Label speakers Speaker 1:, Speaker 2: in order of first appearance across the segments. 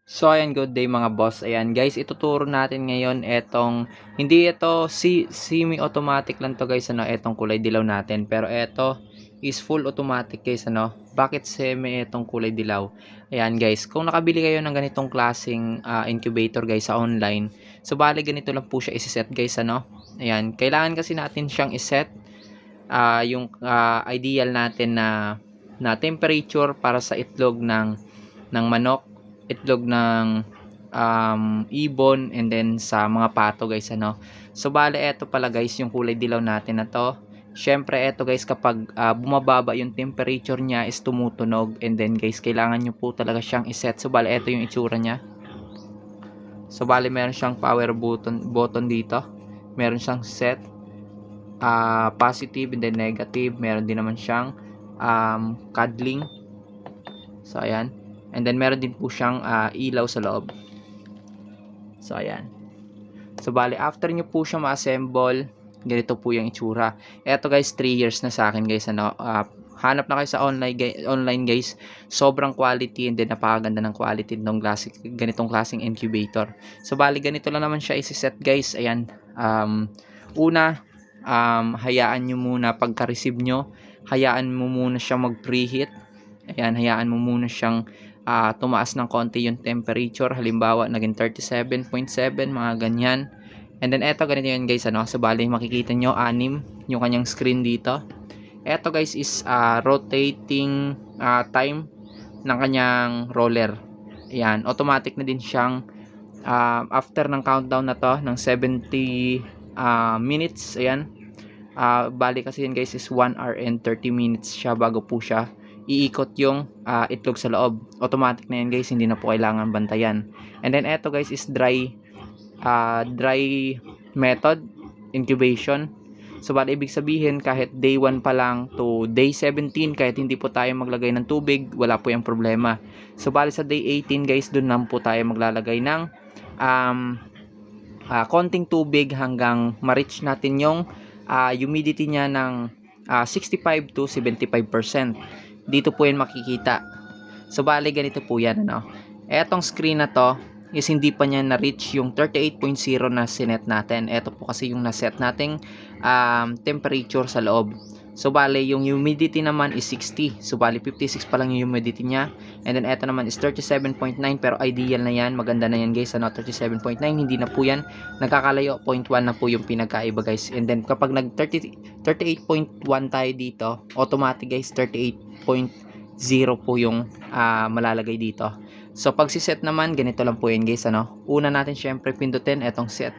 Speaker 1: So ayan, good day mga boss. Ayan guys, ituturo natin ngayon etong hindi ito semi-automatic lang to guys, ano, etong kulay dilaw natin. Pero ito is full automatic guys, ano. Bakit semi etong kulay dilaw? Ayan guys, kung nakabili kayo ng ganitong klaseng incubator guys sa online, so bali ganito lang po siya i-set guys, ano. Ayan, kailangan kasi natin siyang i-set yung ideal natin na temperature para sa itlog ng manok, itlog ng ibon, and then sa mga pato guys, ano. So bale eto pala guys yung kulay dilaw natin na to. Syempre eto guys, kapag bumababa yung temperature niya is tumutunog, and then guys kailangan nyo po talaga siyang iset. So bale eto yung itsura niya. So bale meron siyang power button dito, meron siyang set positive and then negative, meron din naman siyang cuddling. So ayan, and then meron din po siyang ilaw sa loob. So ayan. So bali after nyo po siya ma-assemble, ganito po yung itsura. Eto guys, 3 years na sa akin guys, ano. Hanap na kayo sa online guys. Sobrang quality, and then napakaganda ng quality ng ganitong klaseng incubator. So bali ganito lang naman siya isi-set guys. Ayan. Una, hayaan nyo muna pagka-receive nyo, hayaan mo muna siya mag-preheat. Ayan, hayaan mo muna siyang tumaas ng konti yung temperature. Halimbawa, naging 37.7, mga ganyan. And then, eto, ganito yun guys, ano. So, bali, makikita nyo, 6 yung kanyang screen dito. Eto guys is rotating time ng kanyang roller. Ayan, automatic na din siyang after ng countdown na to, ng 70 minutes, ayan. Bali kasi yun guys is 1 hour and 30 minutes siya bago po siya iikot yung itlog sa loob. Automatic na yan guys, hindi na po kailangan bantayan. And then eto guys is dry method incubation. So bali ibig sabihin, kahit day 1 pa lang to day 17, kahit hindi po tayo maglagay ng tubig, wala po yung problema. So bali sa day 18 guys, dun lang po tayo maglalagay ng konting tubig hanggang ma-reach natin yung humidity niya ng 65 to 75%. Dito po yan makikita. So bali ganito po yan, ano. Etong screen na to is hindi pa niya na-reach yung 38.0 na sinet natin. Eto po kasi yung na-set nating temperature sa loob. So bali yung humidity naman is 60. So bali 56 pa lang yung humidity niya. And then eto naman is 37.9, pero ideal na yan, maganda na yan guys, ano. 37.9, hindi na po yan nagkakalayo, 0.1 na po yung pinagkaiba guys. And then kapag nag 38.1 tayo dito, automatic guys 38.0 po yung malalagay dito. So pag si-set naman, ganito lang po yan guys, ano. Una natin syempre pindutin etong set.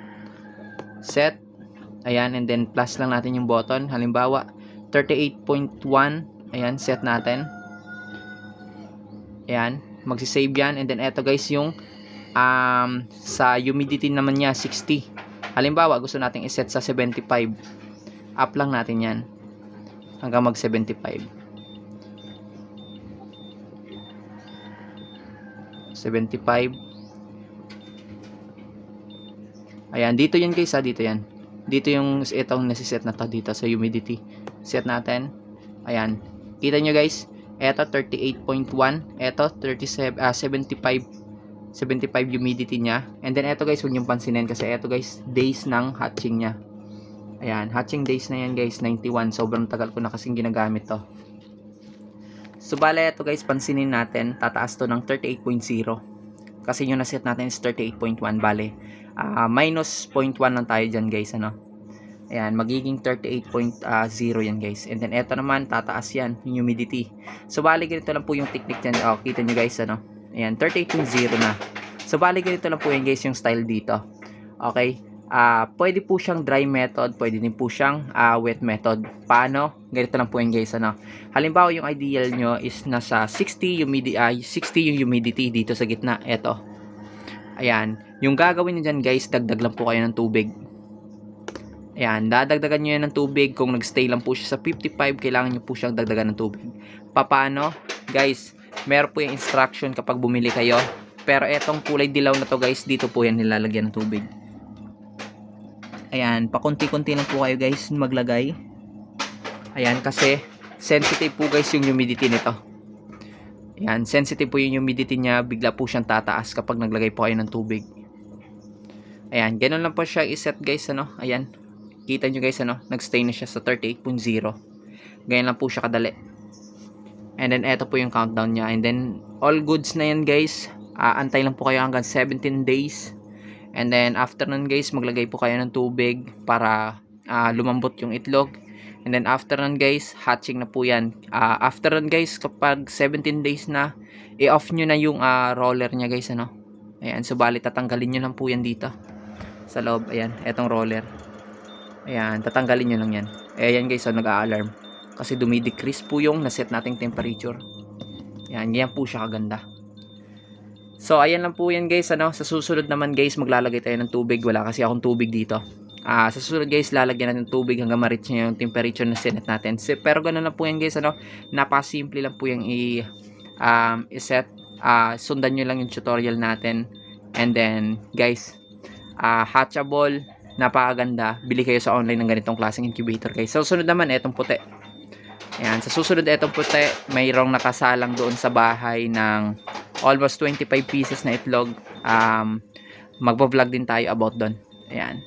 Speaker 1: Ayan, and then plus lang natin yung button. Halimbawa 38.1, ayan, set natin. Ayan, magsisave yan. And then eto guys yung sa humidity naman niya 60. Halimbawa gusto nating iset sa 75, up lang natin yan hanggang mag 75. Ayan, dito yan guys, dito yan. Dito yung itong nasiset na to dito sa humidity. Set natin. Ayan. Kita nyo guys, eto 38.1, eto 75 humidity niya. And then eto guys, huwag niyong pansinin kasi eto guys, days ng hatching niya. Ayan, hatching days na yan guys, 91. Sobrang tagal ko na kasing ginagamit to. So bale eto guys, pansinin natin, tataas to ng 38.0. Kasi yung naset natin is 38.1, bale minus 0.1 lang tayo dyan guys, ano. Ayan, magiging 38.0 yan guys. And then eto naman, tataas yan yung humidity. So bali ganito lang po yung technique dyan. Kita nyo guys, ano. Ayan, 38.0 na. So bali ganito lang po yan guys yung style dito. Okay, pwede po siyang dry method, pwede din po siyang wet method. Paano? Ganito lang po yan guys, ano. Halimbawa yung ideal nyo is nasa 60 yung humidity dito sa gitna. Eto, ayan, yung gagawin nyo dyan guys, dagdag lang po kayo ng tubig. Ayan, dadagdagan nyo yan ng tubig. Kung nagstay lang po siya sa 55, kailangan nyo po siyang dagdagan ng tubig. Paano? Guys, meron po yung instruction kapag bumili kayo. Pero etong kulay dilaw na to guys, dito po yan nilalagyan ng tubig. Ayan, pakunti-kunti lang po kayo guys maglagay. Ayan, kasi sensitive po guys yung humidity nito. Ayan, sensitive po yung humidity niya, bigla po siyang tataas kapag naglagay po kayo ng tubig. Ayan, ganun lang po siya i-set guys, ano. Ayan, kita nyo guys, ano, nag-stay na siya sa 38.0. Ganyan lang po siya kadali. And then eto po yung countdown niya. And then all goods na yan guys. Antay lang po kayo hanggang 17 days. And then after nun guys, maglagay po kayo ng tubig para lumambot yung itlog. And then after nun guys, hatching na po yan. After nun guys, kapag 17 days na, i-off nyo na yung roller nya guys, ano. Ayan, subalit tatanggalin nyo lang po yan dito sa loob. Ayan, etong roller. Ayan, tatanggalin nyo lang yan. Ayan guys, so nag-a-alarm kasi dumidecrease po yung naset nating temperature. Ayan, yan po siya kaganda. So ayan lang po yan guys, ano. Sa susunod naman guys, maglalagay tayo ng tubig. Wala kasi akong tubig dito. Sa susunod guys, lalagyan natin ng tubig hanggang ma-reach niya yung temperature na sinet natin. Pero ganun lang po yan guys, ano. Napasimple lang po yung i-set. Sundan nyo lang yung tutorial natin. And then guys, hatchable, napakaganda. Bili kayo sa online ng ganitong klaseng incubator guys. Sa susunod naman, etong puti. Ayan, sa susunod etong puti, mayroong nakasalang doon sa bahay ng almost 25 pieces na itlog. Magpo-vlog din tayo about doon. Ayan.